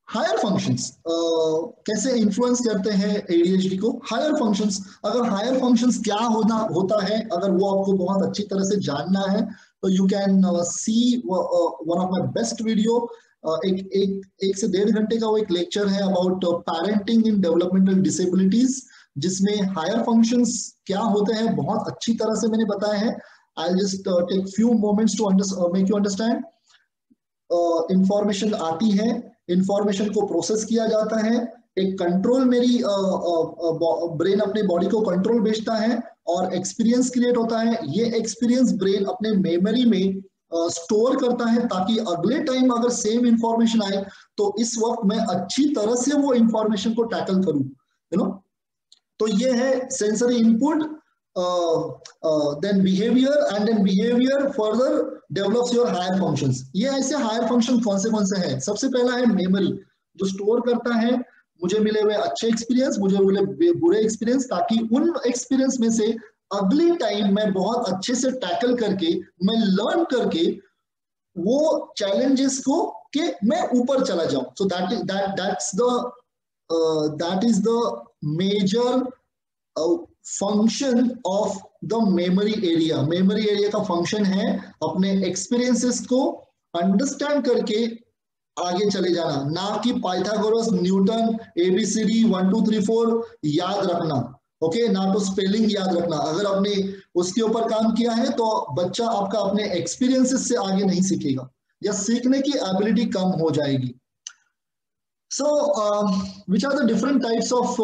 Higher functions कैसे influence करते हैं एडीएचडी को? हायर फंक्शंस, अगर हायर फंक्शंस क्या होता है, अगर वो आपको बहुत अच्छी तरह से जानना है तो you can see one of my best video. एक से 1.5 घंटे का वो एक लेक्चर है about parenting in developmental disabilities, जिसमें हायर फंक्शंस क्या होते हैं बहुत अच्छी तरह से मैंने बताया है। I just take few moments to make you understand. Information आती है, इंफॉर्मेशन को प्रोसेस किया जाता है, एक कंट्रोल मेरी ब्रेन अपने बॉडी को कंट्रोल भेजता है और एक्सपीरियंस क्रिएट होता है। ये एक्सपीरियंस ब्रेन अपने मेमोरी में स्टोर करता है ताकि अगले टाइम अगर सेम इंफॉर्मेशन आए तो इस वक्त मैं अच्छी तरह से वो इंफॉर्मेशन को टैकल करूं, यू नो। तो ये है sensory input, then behaviour, and then behaviour further develops your higher functions. ये ऐसे हायर फंक्शन कौन से हैं? सबसे पहला है मेमोरी, जो स्टोर करता है मुझे मिले हुए अच्छे एक्सपीरियंस, मुझे मिले बुरे एक्सपीरियंस, ताकि उन एक्सपीरियंस में से अगले टाइम मैं बहुत अच्छे से टैकल करके, मैं लर्न करके वो चैलेंजेस को के मैं ऊपर चला जाऊं। So that is the major function of the memory area. Memory area का फंक्शन है अपने एक्सपीरियंसेस को अंडरस्टैंड करके आगे चले जाना, ना कि पाइथागोरस, न्यूटन, एबीसीडी 1 2 3 4 याद रखना, ओके, ना तो स्पेलिंग याद रखना। अगर आपने उसके ऊपर काम किया है तो बच्चा आपका अपने एक्सपीरियंसेस से आगे नहीं सीखेगा या सीखने की एबिलिटी कम हो जाएगी। So which are the different types of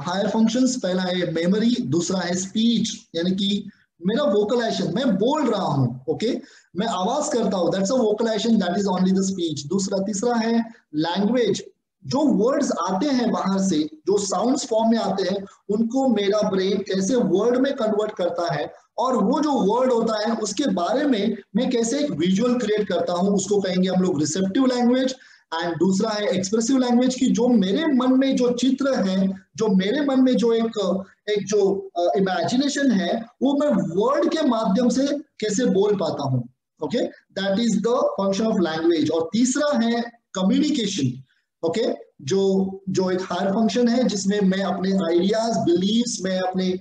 higher functions? पहला है मेमोरी, दूसरा है स्पीच, यानी कि मेरा वोकलाइजेशन, मैं बोल रहा हूं, ओके, मैं आवाज करता हूं, that's a vocalisation, that is only the speech. तीसरा है लैंग्वेज, जो वर्ड्स आते हैं बाहर से, जो साउंड्स फॉर्म में आते हैं, उनको मेरा ब्रेन कैसे वर्ड में कन्वर्ट करता है, और वो जो वर्ड होता है उसके बारे में मैं कैसे एक विजुअल क्रिएट करता हूं, उसको कहेंगे हम लोग रिसेप्टिव लैंग्वेज। एंड दूसरा है एक्सप्रेसिव लैंग्वेज, की जो मेरे मन में जो चित्र है, जो मेरे मन में जो एक जो इमेजिनेशन है, वो मैं वर्ड के माध्यम से कैसे बोल पाता हूं, okay, that is the function of language. और तीसरा है कम्युनिकेशन, ओके, जो एक हायर फंक्शन है जिसमें मैं अपने आइडियाज, बिलीव्स, मैं अपने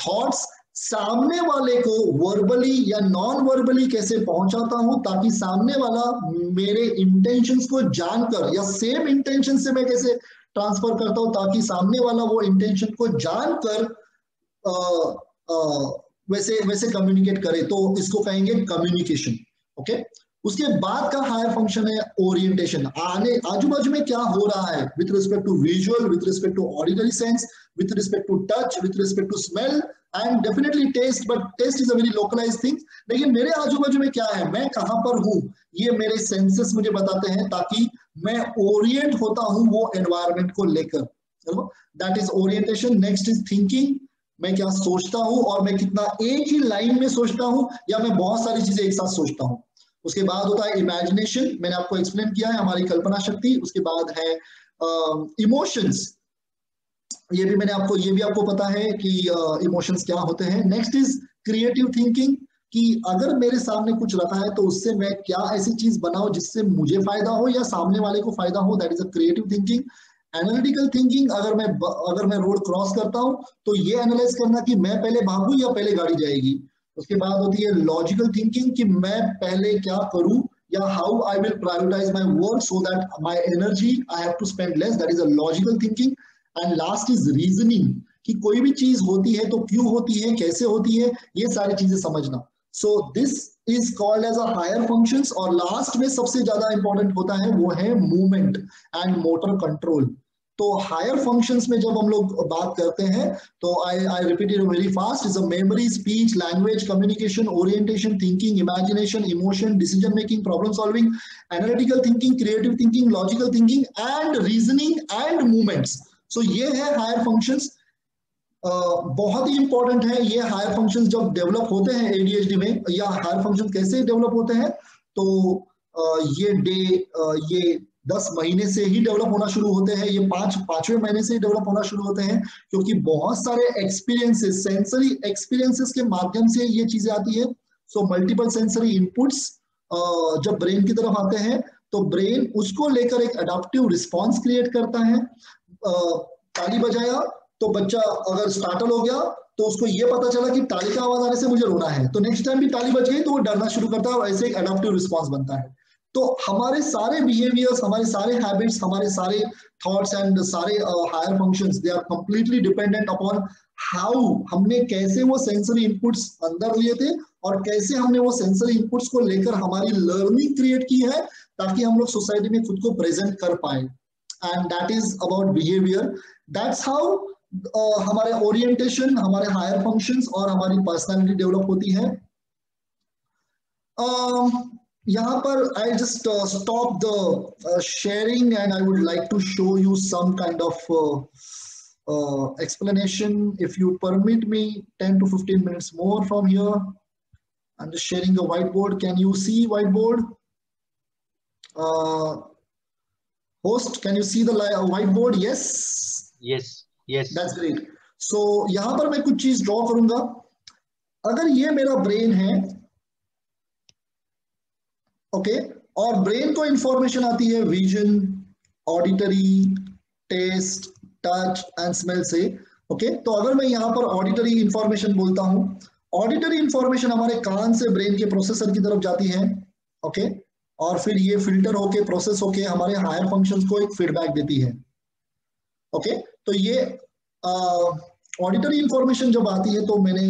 थॉट्स सामने वाले को वर्बली या नॉन वर्बली कैसे पहुंचाता हूं, ताकि सामने वाला मेरे इंटेंशंस को जानकर, या सेम इंटेंशन से मैं कैसे ट्रांसफर करता हूं ताकि सामने वाला वो इंटेंशन को जानकर वैसे वैसे कम्युनिकेट करे, तो इसको कहेंगे कम्युनिकेशन, ओके। उसके बाद का हायर फंक्शन है ओरिएंटेशन, आने आजू बाजू में क्या हो रहा है with respect to visual, with respect to auditory sense, with respect to touch, with respect to smell, and definitely taste, but taste is a very localised thing. लेकिन मेरे आजू बाजू में क्या है, मैं कहां पर हूं, ये मेरे सेंसेस मुझे बताते हैं, ताकि मैं ओरिएंट होता हूं वो एनवायरमेंट को लेकर, that is orientation. Next is thinking, मैं क्या सोचता हूं और मैं कितना एक ही लाइन में सोचता हूं या मैं बहुत सारी चीजें एक साथ सोचता हूं। उसके बाद होता है इमेजिनेशन, मैंने आपको एक्सप्लेन किया है, हमारी कल्पना शक्ति। उसके बाद है इमोशंस, ये भी आपको पता है कि इमोशंस क्या होते हैं। नेक्स्ट इज क्रिएटिव थिंकिंग, कि अगर मेरे सामने कुछ रखा है तो उससे मैं क्या ऐसी चीज बनाऊं जिससे मुझे फायदा हो या सामने वाले को फायदा हो, that is a creative thinking. Analytical thinking, अगर मैं रोड क्रॉस करता हूं तो ये एनालाइज करना कि मैं पहले भागूं या पहले गाड़ी जाएगी। उसके बाद होती है लॉजिकल थिंकिंग, कि मैं पहले क्या करूं या how I will prioritise my work so that my energy I have to spend less, that is a logical thinking. And last is reasoning, कि कोई भी चीज होती है तो क्यों होती है, कैसे होती है, ये सारी चीजें समझना। So this is called as a higher functions. और लास्ट में सबसे ज्यादा इंपॉर्टेंट होता है वो है मूवमेंट एंड मोटर कंट्रोल। तो हायर फंक्शंस में जब हम लोग बात करते हैं तो I repeat it very fast, is a memory, speech, language, communication, orientation, thinking, imagination, emotion, decision making, problem solving, analytical thinking, creative thinking, logical thinking and reasoning and movements. So ये है हायर फंक्शंस। बहुत ही important है ये higher functions जब develop होते हैं ADHD में, या हायर फंक्शन कैसे डेवलप होते हैं, तो ये 10 महीने से ही डेवलप होना शुरू होते हैं, ये पांचवें महीने से ही डेवलप होना शुरू होते हैं, क्योंकि बहुत सारे एक्सपीरियंसेस, सेंसरी एक्सपीरियंसेस के माध्यम से ये चीजें आती है। सो मल्टीपल सेंसरी इनपुट्स जब ब्रेन की तरफ आते हैं तो ब्रेन उसको लेकर एक अडॉप्टिव रिस्पॉन्स क्रिएट करता है। ताली बजाया तो बच्चा अगर स्टार्टल हो गया तो उसको ये पता चला कि ताली का आवाज आने से मुझे रोना है, तो नेक्स्ट टाइम भी ताली बज गई तो वो डरना शुरू करता है और ऐसे एक अडॉप्टिव रिस्पॉन्स बनता है। तो हमारे सारे बिहेवियर्स, हमारे सारे हैबिट्स, हमारे सारे थॉट्स एंड सारे higher functions, they are completely dependent upon how हमने कैसे वो सेंसरी इनपुट्स अंदर लिए थे और कैसे हमने वो सेंसरी इनपुट्स को लेकर हमारी लर्निंग क्रिएट की है ताकि हम लोग सोसाइटी में खुद को प्रेजेंट कर पाए। And that is about behaviour. That's how हमारे ओरिएंटेशन, हमारे हायर फंक्शंस और हमारी पर्सनालिटी डेवलप होती है। यहाँ पर I just stop the sharing and I would like to show you some kind of explanation. If you permit me 10 to 15 minutes more from here, I'm just sharing a whiteboard. Can you see whiteboard? Host, can you see the whiteboard? Yes. Yes. That's great. So यहाँ पर मैं कुछ चीज draw करूंगा। अगर ये मेरा brain है, ओके, और ब्रेन को इंफॉर्मेशन आती है vision, auditory, taste, touch and smell से, ओके, तो अगर मैं यहाँ पर ऑडिटरी इंफॉर्मेशन बोलता हूं, ऑडिटरी इंफॉर्मेशन हमारे कान से ब्रेन के प्रोसेसर की तरफ जाती है, ओके, और फिर ये फिल्टर होके, प्रोसेस होके हमारे हायर फंक्शंस को एक फीडबैक देती है, ओके। तो ये ऑडिटरी इंफॉर्मेशन जब आती है तो मैंने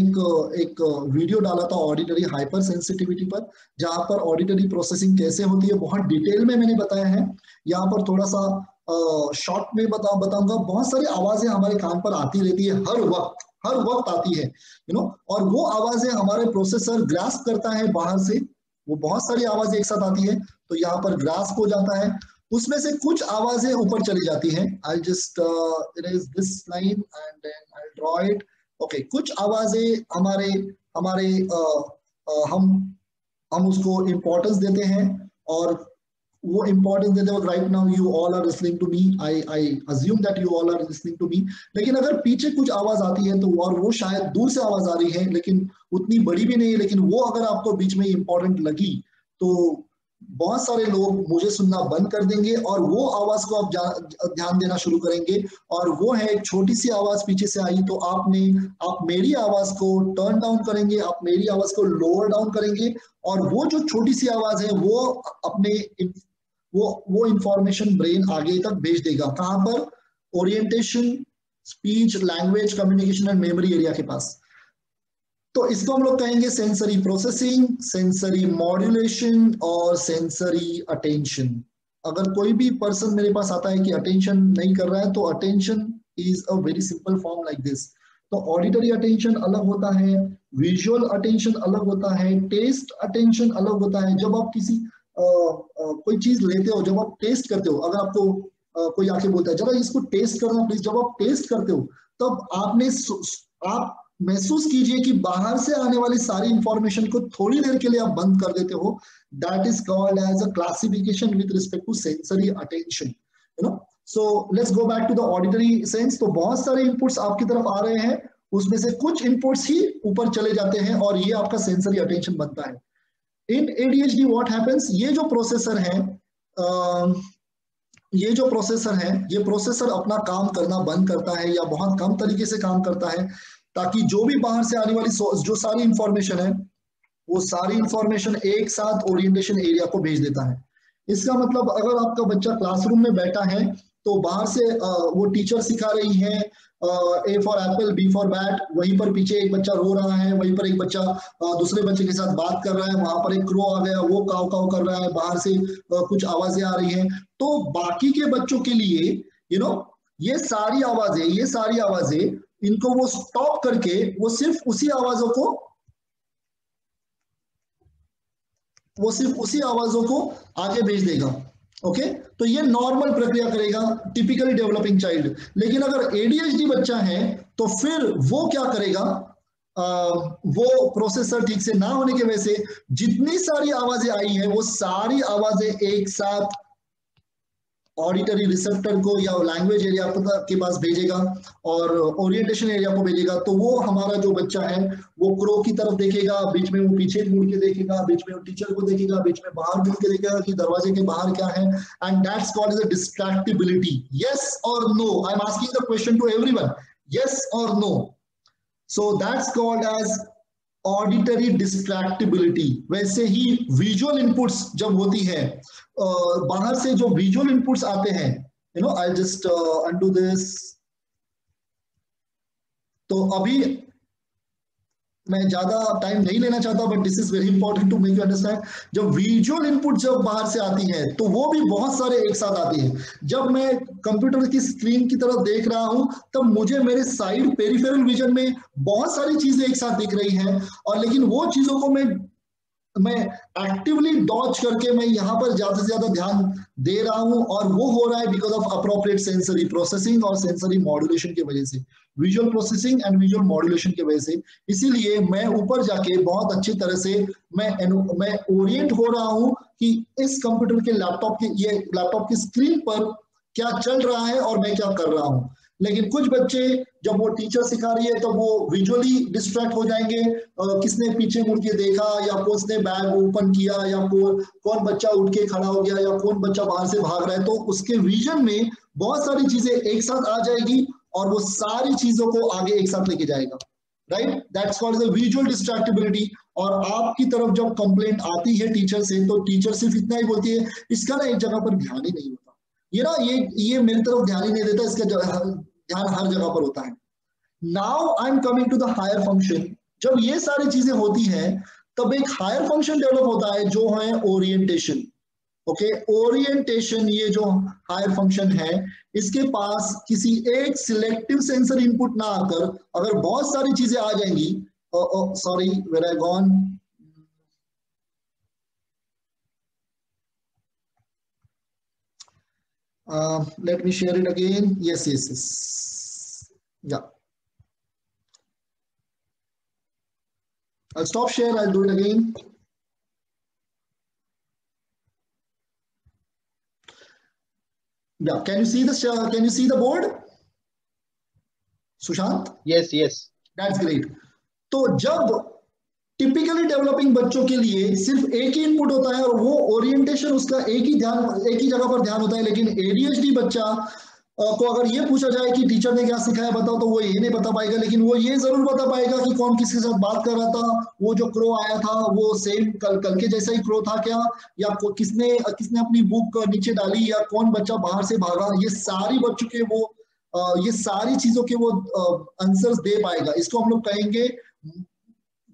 एक वीडियो डाला था ऑडिटरी हाइपर सेंसिटिविटी पर, जहां पर ऑडिटरी प्रोसेसिंग कैसे होती है बहुत डिटेल में मैंने बताया है। यहाँ पर थोड़ा सा शॉर्ट में बताऊंगा। बहुत सारी आवाजें हमारे कान पर आती रहती है, हर वक्त आती है, और वो आवाजें हमारे प्रोसेसर ग्रास्प करता है बाहर से, वो बहुत सारी आवाजें एक साथ आती है, तो यहाँ पर ग्रास्प हो जाता है। उसमें से कुछ आवाजें ऊपर चली जाती हैं। I'll just erase this line and then I'll draw it. Okay, कुछ आवाजें हमारे हम उसको इम्पोर्टेंस देते हैं और वो इम्पोर्टेंस देते वक्त right now you all are listening to me, I assume that you all are listening to me. लेकिन अगर पीछे कुछ आवाज आती है तो और वो शायद दूर से आवाज आ रही है लेकिन उतनी बड़ी भी नहीं है, लेकिन वो अगर आपको बीच में इम्पोर्टेंट लगी तो बहुत सारे लोग मुझे सुनना बंद कर देंगे और वो आवाज को आप ध्यान देना शुरू करेंगे। और वो है एक छोटी सी आवाज पीछे से आई तो आप मेरी आवाज को टर्न डाउन करेंगे, आप मेरी आवाज को लोअर डाउन करेंगे और वो जो छोटी सी आवाज है वो अपने वो इंफॉर्मेशन ब्रेन आगे तक भेज देगा। कहां पर? Orientation, speech, language, communication and memory area के पास। तो इसको हम लोग कहेंगे सेंसरी प्रोसेसिंग, सेंसरी मॉड्यूलेशन और सेंसरी अटेंशन। अगर कोई भी पर्सन मेरे पास आता है कि अटेंशन नहीं कर रहा है तो attention is a very simple form like this. तो ऑडिटरी अटेंशन अलग होता है, विजुअल अटेंशन अलग होता है, टेस्ट अटेंशन अलग होता है। जब आप किसी कोई चीज लेते हो, जब आप टेस्ट करते हो, अगर आपको कोई आके बोलता है जरा इसको टेस्ट करना प्लीज, जब आप टेस्ट करते हो तब आप महसूस कीजिए कि बाहर से आने वाली सारी इंफॉर्मेशन को थोड़ी देर के लिए आप बंद कर देते हो। That is called as a classification with respect to sensory attention, so let's go back to the auditory sense. तो बहुत सारे इनपुट्स आपकी तरफ आ रहे हैं, उसमें से कुछ इनपुट्स ही ऊपर चले जाते हैं और ये आपका सेंसरी अटेंशन बनता है। इन ADHD व्हाट हैपेंस, ये जो प्रोसेसर है, ये प्रोसेसर अपना काम करना बंद करता है या बहुत कम तरीके से काम करता है ताकि जो भी बाहर से आने वाली जो सारी इंफॉर्मेशन है वो सारी इंफॉर्मेशन एक साथ ओरिएंटेशन एरिया को भेज देता है। इसका मतलब अगर आपका बच्चा क्लासरूम में बैठा है तो बाहर से वो टीचर सिखा रही है A for Apple, B for bat, वहीं पर पीछे एक बच्चा रो रहा है, वहीं पर एक बच्चा दूसरे बच्चे के साथ बात कर रहा है, वहां पर एक क्रो आ गया वो काव काव कर रहा है, बाहर से कुछ आवाजें आ रही हैं। तो बाकी के बच्चों के लिए ये सारी आवाजें इनको वो स्टॉप करके वो सिर्फ उसी आवाजों को आगे भेज देगा। ओके, तो ये नॉर्मल प्रक्रिया करेगा टिपिकली डेवलपिंग चाइल्ड। लेकिन अगर ADHD बच्चा है तो फिर वो क्या करेगा, वो प्रोसेसर ठीक से ना होने की वजह से जितनी सारी आवाजें आई है वो सारी आवाजें एक साथ ऑडिटरी रिसेप्टर को या लैंग्वेज एरिया के पास भेजेगा और ओरिएंटेशन एरिया को भेजेगा। तो वो हमारा जो बच्चा है वो क्रो की तरफ देखेगा, बीच में वो पीछे मुड़ के देखेगा, बीच में वो टीचर को देखेगा, बीच में बाहर मुड़ के देखेगा कि दरवाजे के बाहर क्या है। And that's called as a distractibility. Yes और no, I am asking the question to everyone, yes और no. So that's called as auditory distractibility. वैसे ही विजुअल इनपुट्स जब होती है, बाहर से जो विजुअल इनपुट्स आते हैं, you know, I just undo this. तो अभी मैं ज्यादा टाइम नहीं लेना चाहता, but this is very important to make you understand. जब विजुअल इनपुट जब बाहर से आती है तो वो भी बहुत सारे एक साथ आती है। जब मैं कंप्यूटर की स्क्रीन की तरफ देख रहा हूं तब मुझे मेरे साइड पेरिफेरल विजन में बहुत सारी चीजें एक साथ दिख रही हैं, और लेकिन वो चीजों को मैं एक्टिवली डॉज करके मैं यहां पर ज्यादा से ज्यादा ध्यान दे रहा हूं, और वो हो रहा है because of appropriate sensory processing और सेंसरी मॉड्यूलेशन की वजह से, visual processing and visual modulation की वजह से। इसीलिए मैं ऊपर जाके बहुत अच्छी तरह से मैं ओरिएंट हो रहा हूं कि इस कंप्यूटर के लैपटॉप की स्क्रीन पर क्या चल रहा है और मैं क्या कर रहा हूं। लेकिन कुछ बच्चे जब वो टीचर सिखा रही है तब वो विजुअली डिस्ट्रैक्ट हो जाएंगे, किसने पीछे मुड़ के देखा, या किसने बैग ओपन किया, या कौन बच्चा उठ के खड़ा हो गया, या कौन बच्चा बाहर से भाग रहा है, तो उसके विजन में बहुत सारी चीजें एक साथ आ जाएगी और वो सारी चीजों को आगे एक साथ लेके जाएगा। Right, that's called the visual distractibility. और आपकी तरफ जब कंप्लेंट आती है टीचर से तो टीचर सिर्फ इतना ही बोलती है, इसका ना एक जगह पर ध्यान ही नहीं होता, ये ना ये मेरी तरफ ध्यान ही नहीं देता, इसका ध्यान हर जगह पर होता है। Now I am coming to the higher function. जब ये सारी चीजें होती हैं तब एक हायर फंक्शन डेवलप होता है जो है ओरिएंटेशन। ओके, ओरिएंटेशन ये जो हायर फंक्शन है, इसके पास किसी एक सिलेक्टिव सेंसर इनपुट ना आकर अगर बहुत सारी चीजें आ जाएंगी, sorry where I gone, let me share it again. Yes, yeah, I'll stop share, I'll do it again. Yeah, can you see the board, Sushant? Yes. That's great. तो जब टिपिकली डेवलपिंग बच्चों के लिए सिर्फ एक ही इनपुट होता है और वो ओरिएंटेशन उसका एक ही जगह पर ध्यान होता है, लेकिन एडीएचडी बच्चा को अगर ये पूछा जाए कि टीचर ने क्या सिखाया बताओ, तो वो ये नहीं बता पाएगा, लेकिन वो ये जरूर बता पाएगा कि कौन किसके साथ बात कर रहा था, वो जो क्रो आया था वो सेम कल के जैसा ही क्रो था क्या, या किसने अपनी बुक नीचे डाली, या कौन बच्चा बाहर से भागा, ये सारी बच्चों के वो ये सारी चीजों के वो आंसर्स दे पाएगा। इसको हम लोग कहेंगे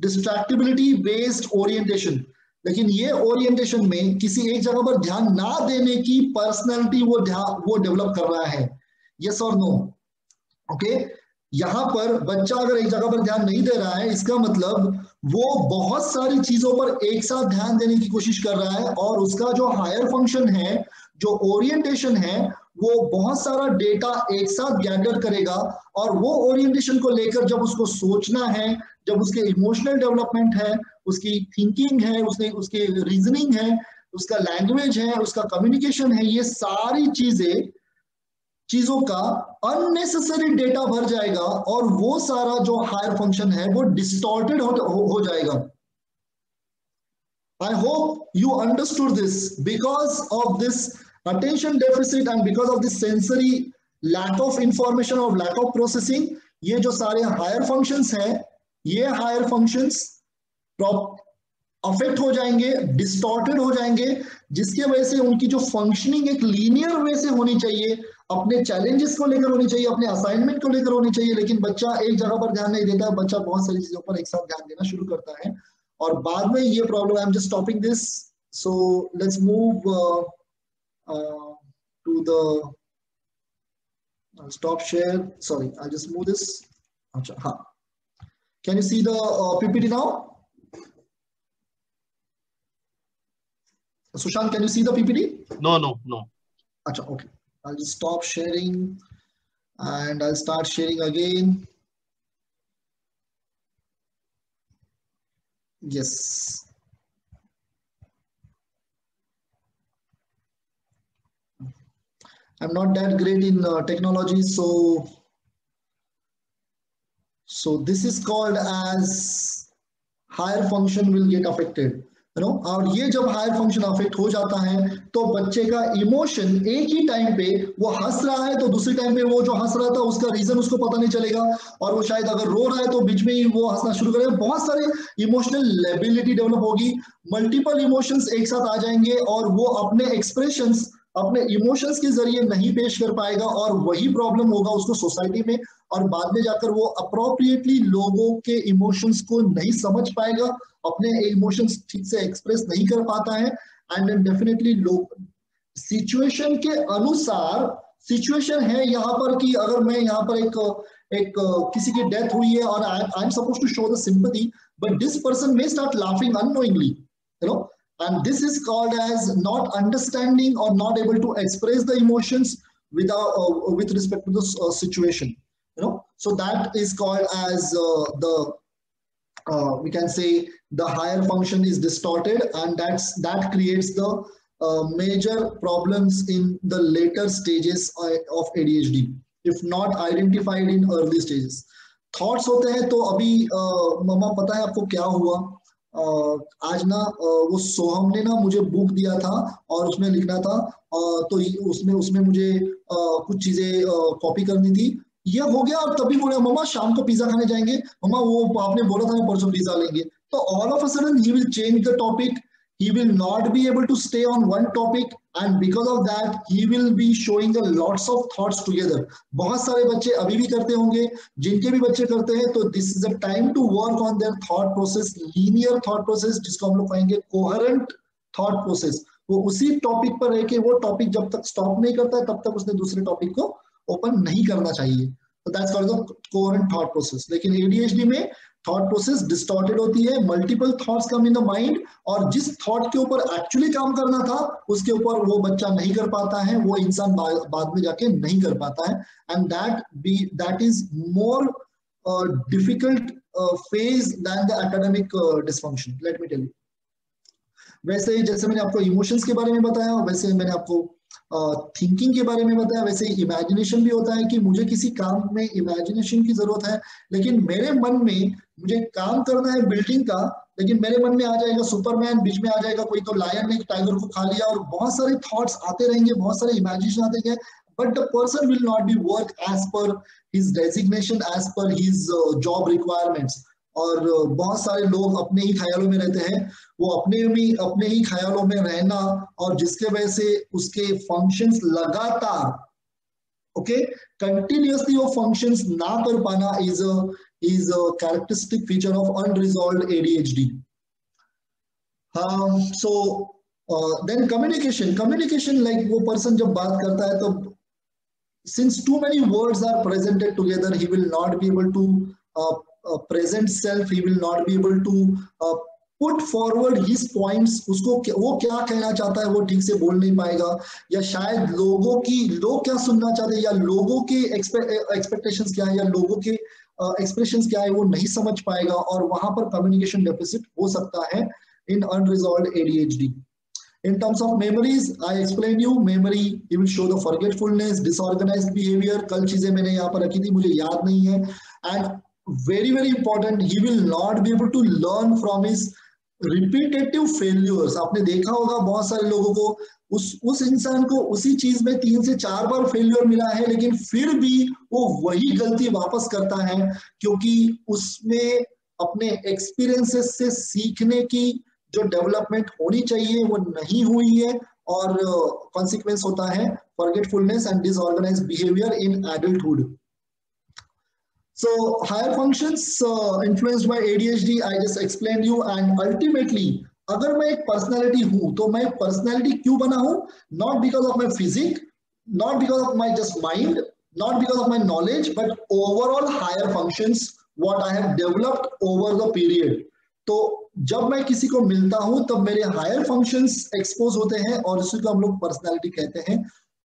डिस्ट्रैक्टिबिलिटी बेस्ड ओरिएंटेशन। लेकिन ये ओरिएंटेशन में किसी एक जगह पर ध्यान ना देने की पर्सनैलिटी वो डेवलप कर रहा है। यस और नो? ओके, यहां पर बच्चा अगर एक जगह पर ध्यान नहीं दे रहा है, इसका मतलब वो बहुत सारी चीजों पर एक साथ ध्यान देने की कोशिश कर रहा है, और उसका जो हायर फंक्शन है, जो ओरिएंटेशन है, वो बहुत सारा डेटा एक साथ गैदर करेगा, और वो ओरिएंटेशन को लेकर जब उसको सोचना है, जब उसके इमोशनल डेवलपमेंट है, उसकी थिंकिंग है, उसके रीजनिंग है, उसका लैंग्वेज है, उसका कम्युनिकेशन है, ये सारी चीजों का अननेसेसरी डेटा भर जाएगा, और वो सारा जो हायर फंक्शन है वो डिस्टॉर्टेड हो जाएगा। I hope you understood this. Because of this attention deficit and because of this sensory lack of information or lack of processing, ये जो सारे हायर फंक्शंस हैं, ये हायर फंक्शंस अफेक्ट हो जाएंगे, डिस्टॉर्टेड हो जाएंगे, जिसके वजह से उनकी जो फंक्शनिंग एक लीनियर वे से होनी चाहिए, अपने चैलेंजेस को लेकर होनी चाहिए, अपने असाइनमेंट को लेकर होनी चाहिए, लेकिन बच्चा एक जगह पर ध्यान नहीं देता, बच्चा बहुत सारी चीजों पर एक साथ ध्यान देना शुरू करता है, और बाद में ये problem, I am just stopping this, so let's move to the stop share, sorry, I'll just move this. Achha, हाँ, can you see the PPT now? Sushant, can you see the PPT? No. Achha, okay, I'll just stop sharing and I'll start sharing again. Yes. I'm not that great in technology, so this is called as higher function will get affected, you know। और ये जब higher function affect हो जाता है तो बच्चे का emotion एक ही टाइम पे वो हंस रहा है तो दूसरे टाइम पे वो जो हंस रहा था उसका रीजन उसको पता नहीं चलेगा, और वो शायद अगर रो रहा है तो बीच में ही वो हंसना शुरू करेगा। बहुत सारे इमोशनल लेबिलिटी डेवलप होगी, मल्टीपल इमोशंस एक साथ आ जाएंगे और वो अपने एक्सप्रेशंस अपने इमोशंस के जरिए नहीं पेश कर पाएगा, और वही प्रॉब्लम होगा उसको सोसाइटी में, और बाद में जाकर वो अप्रोप्रिएटली लोगों के इमोशंस को नहीं समझ पाएगा, अपने इमोशंस ठीक से एक्सप्रेस नहीं कर पाता है। एंड देन डेफिनेटली लोग सिचुएशन के अनुसार, सिचुएशन है यहाँ पर कि अगर मैं यहाँ पर एक किसी की डेथ हुई है और I am suppose to show the sympathy, but this person may start laughing unknowingly, you know, and this is called as not understanding or not able to express the emotions with respect to the situation, you know। So that is called as we can say the higher function is distorted, and that creates the major problems in the later stages of ADHD if not identified in early stages। Thoughts होते हैं तो अभी मम्मा पता है आपको क्या हुआ, आज ना वो सोहम ने ना मुझे बुक दिया था और उसमें लिखना था, तो उसमें मुझे कुछ चीजें कॉपी करनी थी, ये हो गया। और तभी बोला मम्मा शाम को पिज्जा खाने जाएंगे, मम्मा वो आपने बोला था ना परसों पिज्जा लेंगे। तो all of a sudden he will change the topic, he will not be able to stay on one topic, and because of that he will be showing a lots of thoughts together। बहुत सारे बच्चे अभी भी करते होंगे, जिनके भी बच्चे करते हैं, तो this is a time to work on their thought process, linear thought process, जिसको हम लोग कहेंगे coherent thought process। वो उसी टॉपिक पर रह के वो टॉपिक जब तक स्टॉप नहीं करता है तब तक उसने दूसरे टॉपिक को ओपन नहीं करना चाहिए। तो that's called the coherent thought process. लेकिन एडीएचडी में थॉट प्रोसेस डिस्टॉर्टेड होती है, multiple thoughts come in the mind, और जिस थॉट के ऊपर एक्चुअली काम करना था उसके ऊपर वो बच्चा नहीं कर पाता है, वो इंसान बाद में जाके नहीं कर पाता है, and that is more difficult phase than the academic dysfunction, let me tell you. वैसे जैसे मैंने आपको इमोशंस के बारे में बताया, वैसे मैंने आपको थिंकिंग के बारे में बताया, वैसे इमेजिनेशन भी होता है कि मुझे किसी काम में इमेजिनेशन की जरूरत है, लेकिन मेरे मन में मुझे काम करना है बिल्डिंग का, लेकिन मेरे मन में आ जाएगा सुपरमैन, बीच में आ जाएगा कोई तो लायन ने टाइगर को खा लिया, और बहुत सारे थॉट्स आते रहेंगे, बहुत सारे इमेजिनेशन आते रहेंगे, but the person will not be work as per his designation, as per his job requirements। और बहुत सारे लोग अपने ही ख्यालों में रहते हैं, वो अपने ही ख्यालों में रहना, और जिसके वजह से उसके फंक्शंस लगातार कंटिन्यूअसली वो फंक्शंस ना कर पाना is a characteristic feature of unresolved ADHD. So then communication like वो पर्सन जब बात करता है तो since too many words are presented together, he will not be able to present self, he will not be able to put forward his points। उसको वो क्या कहना चाहता है वो ठीक से बोल नहीं पाएगा, या शायद लोग क्या सुनना चाहते हैं, या लोगों के एक्सपेक्टेशंस क्या है, या लोगों के एक्सप्रेशंस क्या है, वो नहीं समझ पाएगा, और वहां पर कम्युनिकेशन डेफिसिट हो सकता है in unresolved ADHD. In terms of memories, I explained you memory, he will show the forgetfulness, disorganized behavior, कल चीजें मैंने यहाँ पर रखी थी मुझे याद नहीं है, and very important, he will not be able to learn from his repetitive failures। आपने देखा होगा बहुत सारे लोगों को, उस इंसान को उसी चीज में 3 से 4 बार फेल्यूर मिला है, लेकिन फिर भी वो वही गलती वापस करता है, क्योंकि उसमें अपने एक्सपीरियंसेस से सीखने की जो डेवलपमेंट होनी चाहिए वो नहीं हुई है, और कॉन्सिक्वेंस होता है forgetfulness and disorganised behaviour in adulthood. So higher functions influenced by ADHD I just explain you, and ultimately अगर मैं एक पर्सनालिटी हूं तो मैं पर्सनालिटी क्यों बना हूं? Not because of my physique, not because of my just mind, not because of my knowledge, but overall higher functions what I have developed over the period. तो जब मैं किसी को मिलता हूं तब मेरे हायर फंक्शंस एक्सपोज होते हैं, और इसी को हम लोग पर्सनालिटी कहते हैं।